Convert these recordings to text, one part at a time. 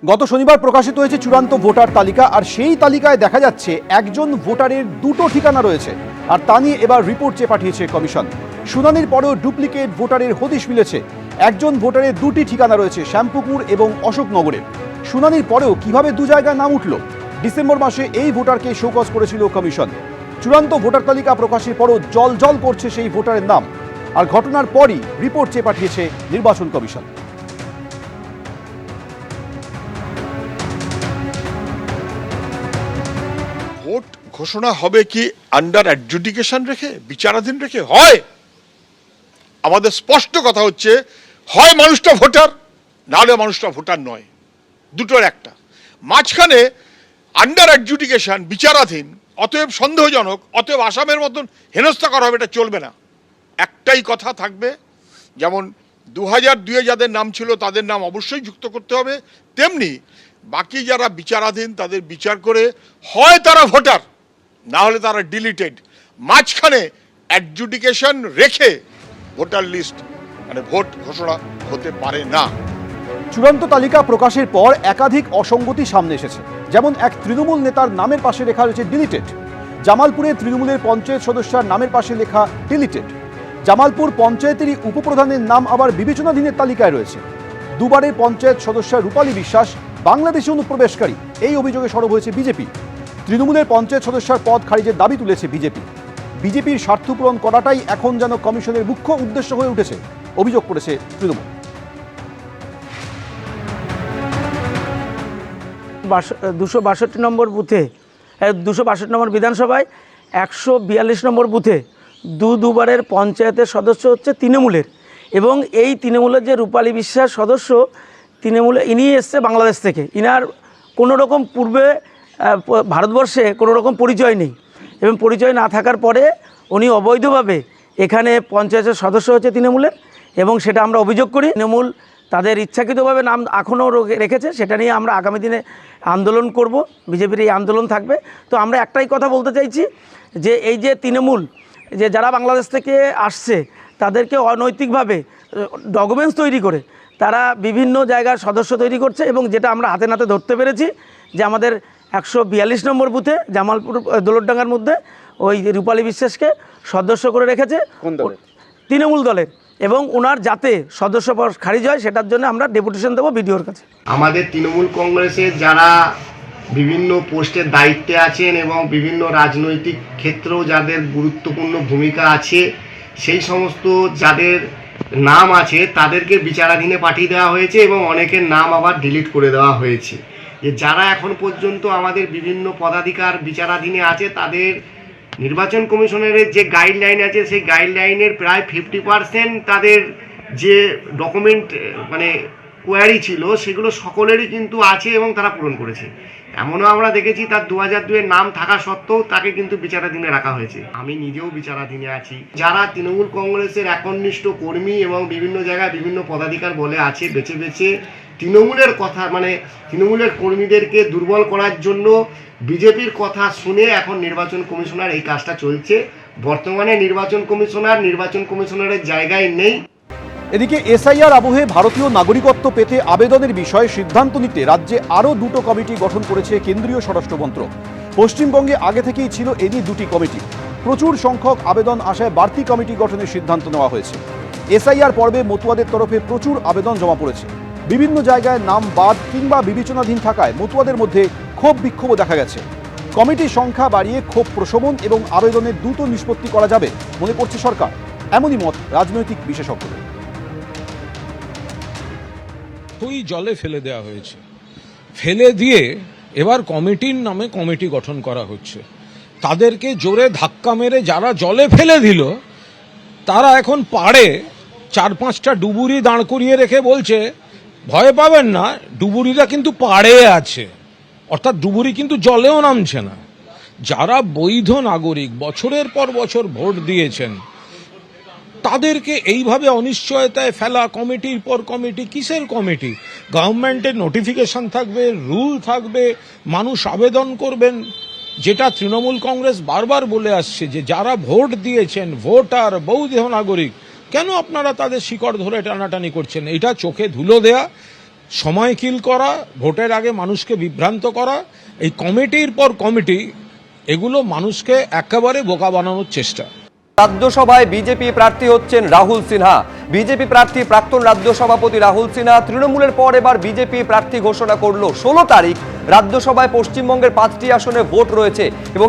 গত শনিবার প্রকাশিত হয়েছে চূড়ান্ত ভোটার তালিকা, আর সেই তালিকায় দেখা যাচ্ছে একজন ভোটারের দুটো ঠিকানা রয়েছে, আর তা নিয়ে এবার রিপোর্ট চেয়ে পাঠিয়েছে কমিশন। শুনানির পরেও ডুপ্লিকেট ভোটারের হদিশ মিলেছে। একজন ভোটারের দুটি ঠিকানা রয়েছে, শ্যামপুকুর এবং অশোকনগরের। শুনানির পরেও কিভাবে দু জায়গায় নাম উঠল? ডিসেম্বর মাসে এই ভোটারকে শোকজ করেছিল কমিশন। চূড়ান্ত ভোটার তালিকা প্রকাশের পরও জল করছে সেই ভোটারের নাম, আর ঘটনার পরই রিপোর্ট চেয়ে পাঠিয়েছে নির্বাচন কমিশন। ভোট ঘোষণা হবে কি আন্ডার অ্যাডজুডিকেশন রেখে, বিচারাধীন রেখে? হয় আমাদের স্পষ্ট কথা হচ্ছে, হয় মানুষটা ভোটার, নাহলে মানুষটা ভোটার নয়, দুটোর একটা। মাঝখানে আন্ডার অ্যাডজুডিকেশন, বিচারাধীন, অতএব সন্দেহজনক, অতএব আসামের মতন হেনস্থা করা হবে, এটা চলবে না। একটাই কথা থাকবে, যেমন 2002-এ যাদের নাম ছিল তাদের নাম অবশ্যই যুক্ত করতে হবে, তেমনি বাকি যারা বিচারাধীন তাদের বিচার করে হয় তারা ভোটার, না হলে তারা ডিলিটেড। মাঝখানে অ্যাডজুডিকেশন রেখে ভোটার লিস্ট মানে ভোট ঘোষণা হতে পারে না। চূড়ান্ত তালিকা প্রকাশের পর একাধিক অসঙ্গতি সামনে এসেছে। যেমন এক তৃণমূল নেতার নামের পাশে লেখা রয়েছে ডিলিটেড, জামালপুরে তৃণমূলের পঞ্চায়েত সদস্যার নামের পাশে লেখা ডিলিটেড। জামালপুর পঞ্চায়েতেরই উপপ্রধানের নাম আবার বিবেচনাধীনের তালিকায় রয়েছে। দুবারের পঞ্চায়েত সদস্য রূপালী বিশ্বাস বাংলাদেশে অনুপ্রবেশকারী, এই অভিযোগে সরব হয়েছে বিজেপি। তৃণমূলের পঞ্চায়েত সদস্যার পদ খারিজের দাবি তুলেছে বিজেপি। বিজেপির স্বার্থ পূরণ করাটাই এখন যেন কমিশনের মুখ্য উদ্দেশ্য হয়ে উঠেছে, অভিযোগ করেছে তৃণমূল। 262 নম্বর বুথে, 262 নম্বর বিধানসভায় 142 নম্বর বুথে দুবারের পঞ্চায়েতের সদস্য হচ্ছে তৃণমূলের, এবং এই তৃণমূলের যে রূপালী বিশ্বাস সদস্য, তৃণমূলে ইনি এসছে বাংলাদেশ থেকে। ইনার কোনো রকম পূর্বে ভারতবর্ষে কোনো রকম পরিচয় নেই, এবং পরিচয় না থাকার পরে উনি অবৈধভাবে এখানে পঞ্চায়েতের সদস্য হচ্ছে তৃণমূলের, এবং সেটা আমরা অভিযোগ করি। তৃণমূল তাদের ইচ্ছাকৃতভাবে নাম এখনও রেখেছে, সেটা নিয়ে আমরা আগামী দিনে আন্দোলন করব, বিজেপির এই আন্দোলন থাকবে। তো আমরা একটাই কথা বলতে চাইছি যে এই যে তৃণমূল যে যারা বাংলাদেশ থেকে আসছে তাদেরকে অনৈতিকভাবে ডকুমেন্টস তৈরি করে তারা বিভিন্ন জায়গার সদস্য তৈরি করছে, এবং যেটা আমরা হাতে নাতে ধরতে পেরেছি যে আমাদের 142 নম্বর বুথে জামালপুর দৌলতডাঙ্গার মধ্যে ওই রূপালী বিশ্বাসকে সদস্য করে রেখেছে তৃণমূল দলের, এবং ওনার যাতে সদস্য পদ খারিজ হয় সেটার জন্য আমরা ডেপুটেশন দেবো বিডিওর কাছে। আমাদের তৃণমূল কংগ্রেসের যারা বিভিন্ন পোস্টের দায়িত্বে আছেন এবং বিভিন্ন রাজনৈতিক ক্ষেত্রেও যাদের গুরুত্বপূর্ণ ভূমিকা আছে, সেই সমস্ত যাদের নাম আছে তাদেরকে বিচারাধীনে পাঠিয়ে দেওয়া হয়েছে, এবং অনেকের নাম আবার ডিলিট করে দেওয়া হয়েছে। যে যারা এখন পর্যন্ত আমাদের বিভিন্ন পদাধিকার বিচারাধীনে আছে তাদের নির্বাচন কমিশনের যে গাইডলাইন আছে সেই গাইডলাইনের প্রায় 50% তাদের যে ডকুমেন্ট মানে কোয়ারি ছিল সেগুলো সকলেরই কিন্তু আছে এবং তারা পূরণ করেছে। এমনও আমরা দেখেছি তার 2002-এর নাম থাকা সত্ত্বেও তাকে কিন্তু বিচারাধীনে রাখা হয়েছে। আমি নিজেও বিচারাধীনে আছি। যারা তৃণমূল কংগ্রেসের একনিষ্ঠ কর্মী এবং বিভিন্ন জায়গায় বিভিন্ন পদাধিকার বলে আছে, বেছে বেছে তৃণমূলের কথা মানে তৃণমূলের কর্মীদেরকে দুর্বল করার জন্য বিজেপির কথা শুনে এখন নির্বাচন কমিশনার এই কাজটা চলছে। বর্তমানে নির্বাচন কমিশনারের জায়গায় নেই। এদিকে এসআইআর আবহে ভারতীয় নাগরিকত্ব পেতে আবেদনের বিষয়ে সিদ্ধান্ত নিতে রাজ্যে আরও দুটো কমিটি গঠন করেছে কেন্দ্রীয় স্বরাষ্ট্র মন্ত্রক। পশ্চিমবঙ্গে আগে থেকেই ছিল এরই দুটি কমিটি। প্রচুর সংখ্যক আবেদন আসায় বাড়তি কমিটি গঠনের সিদ্ধান্ত নেওয়া হয়েছে। এসআইআর পর্বে মতুয়াদের তরফে প্রচুর আবেদন জমা পড়েছে। বিভিন্ন জায়গায় নাম বাদ কিংবা বিবেচনাধীন থাকায় মতুয়াদের মধ্যে ক্ষোভ বিক্ষোভও দেখা গেছে। কমিটির সংখ্যা বাড়িয়ে ক্ষোভ প্রশমন এবং আবেদনের দ্রুত নিষ্পত্তি করা যাবে মনে করছে সরকার, এমনই মত রাজনৈতিক বিশেষজ্ঞদের। ওই জলে ফেলে দেওয়া হয়েছে, ফেলে দিয়ে এবার কমিটির নামে কমিটি গঠন করা হচ্ছে। তাদেরকে জোরে ধাক্কা মেরে যারা জলে ফেলে দিল তারা এখন পাড়ে 4-5টা ডুবুরি দাঁড় করিয়ে রেখে বলছে ভয় পাবেন না, ডুবুরিরা কিন্তু পাড়ে আছে, অর্থাৎ ডুবুরি কিন্তু জলেও নামছে না। যারা বৈধ নাগরিক বছরের পর বছর ভোট দিয়েছেন তাদেরকে এইভাবে অনিশ্চয়তায় ফেলা, কমিটির পর কমিটি, কিসের কমিটি? গভর্নমেন্টের নোটিফিকেশন থাকবে, রুল থাকবে, মানুষ আবেদন করবেন। যেটা তৃণমূল কংগ্রেস বারবার বলে আসছে যে যারা ভোট দিয়েছেন, ভোটার, বৈধ নাগরিক, কেন আপনারা তাদের শিকড় ধরে টানাটানি করছেন? এটা চোখে ধুলো দেয়া, সময় কিল করা, ভোটের আগে মানুষকে বিভ্রান্ত করা, এই কমিটির পর কমিটি, এগুলো মানুষকে একেবারে বোকা বানানোর চেষ্টা। রাজ্যসভায় বিজেপি প্রার্থী হচ্ছেন রাহুল সিনহা। বিজেপি প্রার্থী প্রাক্তন রাজ্য সভাপতি রাহুল সিনহা তৃণমূলের পর এবার বিজেপি প্রার্থী ঘোষণা করলো। 16 তারিখ রাজ্যসভায় পশ্চিমবঙ্গের 5টি আসনে ভোট রয়েছে এবং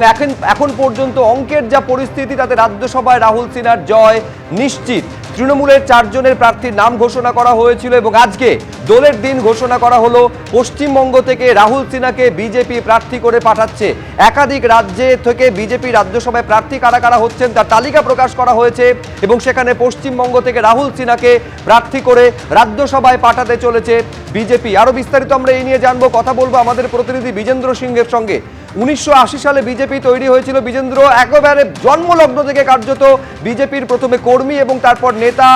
এখন পর্যন্ত অঙ্কের যা পরিস্থিতি তাতে রাজ্যসভায় রাহুল সিনহার জয় নিশ্চিত। তৃণমূলের 4 জনের প্রার্থীর নাম ঘোষণা করা হয়েছিল এবং আজকে দোলের দিন ঘোষণা করা হলো পশ্চিমবঙ্গ থেকে রাহুল সিনহাকে বিজেপি প্রার্থী করে পাঠাচ্ছে। একাধিক রাজ্যে থেকে বিজেপি রাজ্যসভায় প্রার্থী কারা কারা হচ্ছেন তার তালিকা প্রকাশ করা হয়েছে এবং সেখানে পশ্চিমবঙ্গ থেকে রাহুল সিনহাকে প্রার্থী করে রাজ্যসভায় পাঠাতে চলেছে বিজেপি। আরো বিস্তারিত আমরা এই নিয়ে জানবো, কথা বলবো আমাদের প্রতিনিধি বিজেন্দ্র সিংহের সঙ্গে। 1980 সালে বিজেপি তৈরি হয়েছিল। বিজেন্দ্র, একেবারে জন্মলগ্ন থেকে কার্যত বিজেপির প্রথমে কর্মী এবং তারপর নেতা,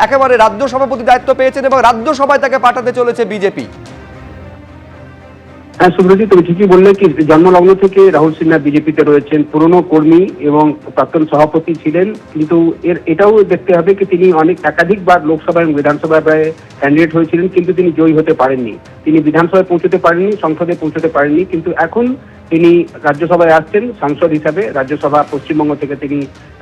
একেবারে রাজ্য সভাপতি দায়িত্ব পেয়েছেন এবং রাজ্যসভায় তাকে পাঠাতে চলেছে বিজেপি। হ্যাঁ সুব্রজিৎ, তুমি ঠিকই বললে কি জন্মলগ্ন থেকে রাহুল সিনহা বিজেপিতে রয়েছেন, পুরনো কর্মী এবং প্রাক্তন সভাপতি ছিলেন। কিন্তু এটাও দেখতে হবে কি তিনি একাধিকবার লোকসভা এবং বিধানসভায় ক্যান্ডিডেট হয়েছিলেন, কিন্তু তিনি জয়ী হতে পারেননি। তিনি বিধানসভায় পৌঁছতে পারেননি, সংসদে পৌঁছতে পারেননি, কিন্তু এখন তিনি রাজ্যসভায় আসছেন সাংসদ হিসাবে। রাজ্যসভা পশ্চিমবঙ্গ থেকে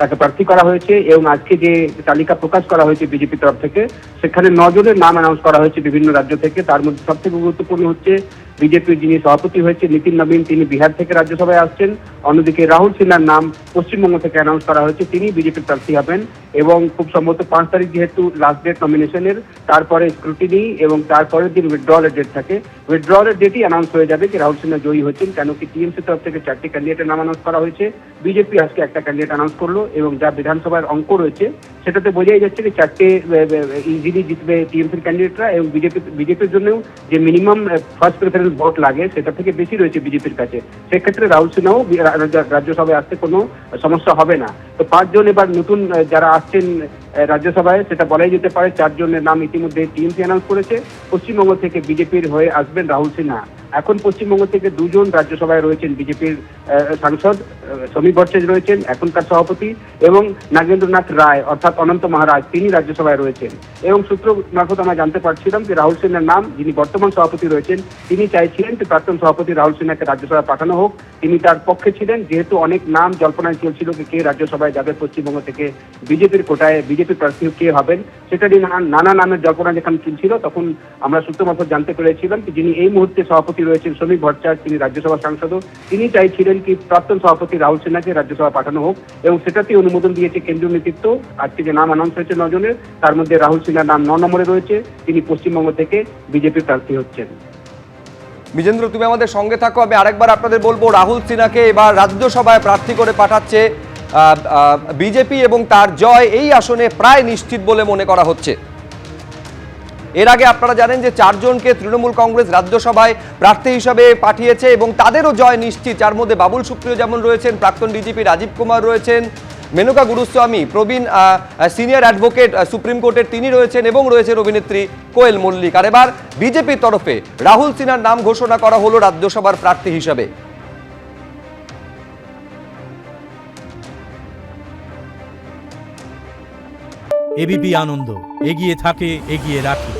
তাকে প্রার্থী করা হয়েছে এবং আজকে যে তালিকা প্রকাশ করা হয়েছে বিজেপি তরফ থেকে সেখানে 9 জনের নাম অ্যানাউন্স করা হয়েছে বিভিন্ন রাজ্য থেকে। তার মধ্যে সবথেকে গুরুত্বপূর্ণ হচ্ছে বিজেপির যিনি সভাপতি হয়েছে নীতিন নবীন, তিনি বিহার থেকে রাজ্যসভায় আসছেন। অন্যদিকে রাহুল সিনহার নাম পশ্চিমবঙ্গ থেকে অ্যানাউন্স করা হয়েছে, তিনি বিজেপির প্রার্থী হবেন এবং খুব সম্ভবত 5 তারিখ যেহেতু লাস্ট ডেট নমিনেশনের, তারপরে স্ক্রুটিনি এবং তারপরের দিন উইথড্রলের ডেট থাকে। উইথড্রলের ডেটই অ্যানাউন্স হয়ে যাবে যে রাহুল সিনহা জয়ী হয়েছেন, কেন কি টিএমসি তরফ থেকে 4টি ক্যান্ডিডেটের নাম অ্যানাউন্স করা হয়েছে, বিজেপি আজকে একটা ক্যান্ডিডেট অ্যানাউন্স করলো এবং যা বিধানসভার অঙ্ক রয়েছে সেটাতে বোঝাই যাচ্ছে যে 4টে ইজিলি জিতবে টিএমসির ক্যান্ডিডেটরা এবং বিজেপির জন্যও যে মিনিমাম ফার্স্ট প্রেফারেন্স ভোট লাগে সেটা থেকে বেশি রয়েছে বিজেপির কাছে। সেক্ষেত্রে রাহুল সিনহাও রাজ্যসভায় আসতে কোনো সমস্যা হবে না। তো 5 জন এবার নতুন যারা আসছেন রাজ্যসভায় সেটা বলাই যেতে পারে। 4 জনের নাম ইতিমধ্যে টিএমসি অ্যানাউন্স করেছে। পশ্চিমবঙ্গ থেকে বিজেপির হয়ে আসবেন রাহুল সিনহা। এখন পশ্চিমবঙ্গ থেকে 2 জন রাজ্যসভায় রয়েছেন বিজেপির সাংসদ, সমীর ভট্টাচার্য রয়েছেন এখনকার সভাপতি এবং নাগেন্দ্রনাথ রায় অর্থাৎ অনন্ত মহারাজ, তিনি রাজ্যসভায় রয়েছেন। এবং সূত্র মারফত আমরা জানতে পারছিলাম যে রাহুল সিনহার নাম, যিনি বর্তমান সভাপতি রয়েছেন, তিনি চাইছিলেন যে প্রাক্তন সভাপতি রাহুল সিনহাকে রাজ্যসভায় পাঠানো হোক। তিনি তার পক্ষে ছিলেন, যেহেতু অনেক নাম জল্পনায় চলছিল কে রাজ্যসভায় যাবে পশ্চিমবঙ্গ থেকে বিজেপির কোটায়, বিজেপির প্রার্থী কে হবেন সেটা নিয়ে নানা নামের জল্পনা যখন চলছিল, তখন আমরা সূত্র মারফত জানতে পেরেছিলাম যে যিনি এই মুহূর্তে সভাপতি রয়েছেন সমীর ভট্টাচার্য, তিনি রাজ্যসভা সাংসদও, তিনি চাইছিলেন কি প্রাক্তন সভাপতি রাহুল সিনহাকে রাজ্যসভা পাঠানো হোক এবং সেটাতে অনুমোদন দিয়েছে কেন্দ্রীয় নেতৃত্ব। আজকে যে নাম অ্যানাউন্স হয়েছে 9 জনের, তার মধ্যে রাহুল সিনহার নাম 9 নম্বরে রয়েছে, তিনি পশ্চিমবঙ্গ থেকে বিজেপির প্রার্থী হচ্ছেন। বিজেন্দ্র, তুমি আমাদের সঙ্গে থাকো। আমি আরেকবার আপনাদের বলবো, রাহুল সিনহাকে এবার রাজ্যসভায় প্রার্থী করে পাঠাচ্ছে বিজেপি এবং তার জয় এই আসনে প্রায় নিশ্চিত বলে মনে করা হচ্ছে। এর আগে আপনারা জানেন যে 4 জনকে তৃণমূল কংগ্রেস রাজ্যসভায় প্রার্থী হিসাবে পাঠিয়েছে এবং তাদেরও জয় নিশ্চিত। যার মধ্যে বাবুল সুপ্রিয় যেমন রয়েছেন, প্রাক্তন ডিজিপি রাজীব কুমার রয়েছেন, মেনকা গুরুস্বামী, প্রবীণ সিনিয়র অ্যাডভোকেট সুপ্রিম কোর্টের তিনি রয়েছেন এবং রয়েছেন অভিনেত্রী কোয়েল মল্লিক। আর এবার বিজেপির তরফে রাহুল সিনহার নাম ঘোষণা করা হলো রাজ্যসভার প্রার্থী হিসাবে। এবিপি আনন্দ, এগিয়ে থাকে, এগিয়ে রাখে।